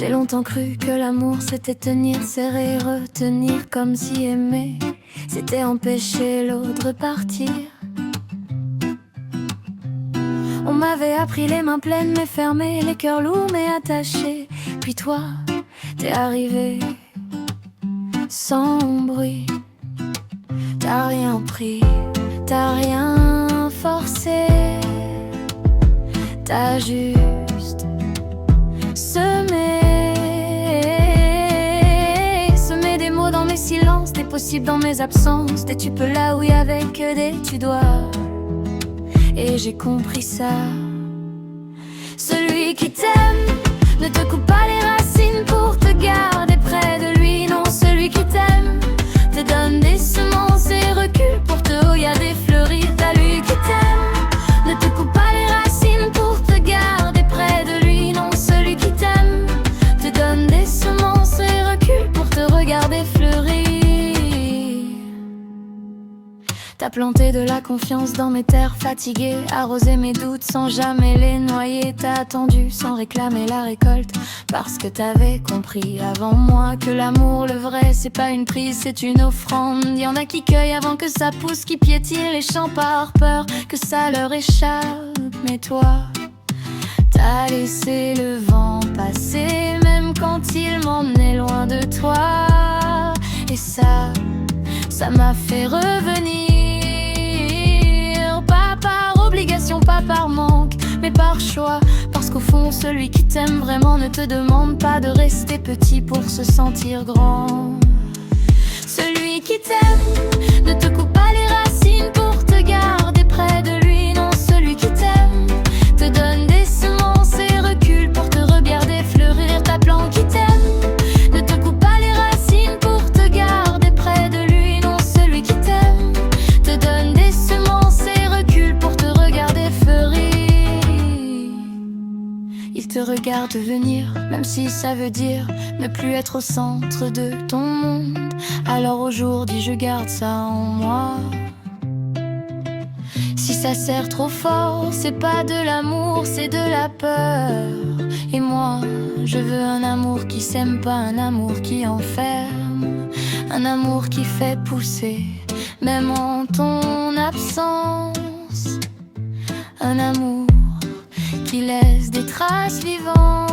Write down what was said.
J'ai longtemps cru que l'amour c'était tenir serré, retenir comme si aimer c'était empêcher l'autre de partir. On m'avait appris les mains pleines mais fermées, les cœurs lourds mais attachés. Puis toi, t'es arrivé sans bruit. T'as rien pris, t'as rien forcé. T'as juste semé des mots dans mes silences, des possibles dans mes absences, des tu peux là où il y avait que des tu dois. Et j'ai compris ça. Celui qui t'aime ne te coupe pas les racines pour te garder près de lui. Non, celui qui t'aime te donne des semences et recule pour te regarder fleurir. T'as lui qui t'aime ne te coupe pas les racines pour te garder près de lui. Non, celui qui t'aime te donne des semences et recule pour te regarder fleurir. T'as planté de la confiance dans mes terres fatiguées, arrosé mes doutes sans jamais les noyer. T'as attendu sans réclamer la récolte, parce que t'avais compris avant moi que l'amour, le vrai, c'est pas une prise, c'est une offrande. Y'en a qui cueillent avant que ça pousse, qui piétinent les champs par peur que ça leur échappe. Mais toi, t'as laissé le vent passer, même quand il m'emmenait loin de toi. Et ça m'a fait revenir. Pas par obligation, pas par manque, mais par choix. Parce qu'au fond, celui qui t'aime vraiment ne te demande pas de rester petit pour se sentir grand. Celui qui t'aime ne te coupe pas les racines pour te garder près de lui. Non, celui qui t'aime te donne des semences et recule pour te regarder fleurir. Ta plante qui t'aime ne te coupe pas les racines pour te garder près de lui. Non, celui qui t'aime te donne des semences et recule pour te regarder fleurir. Il te regarde venir, même si ça veut dire ne plus être au centre de ton monde. Alors aujourd'hui je garde ça en moi. Si ça sert trop fort, c'est pas de l'amour, c'est de la peur. Et moi, je veux un amour qui s'aime, pas un amour qui enferme. Un amour qui fait pousser, même en ton absence. Un amour qui laisse des traces vivantes.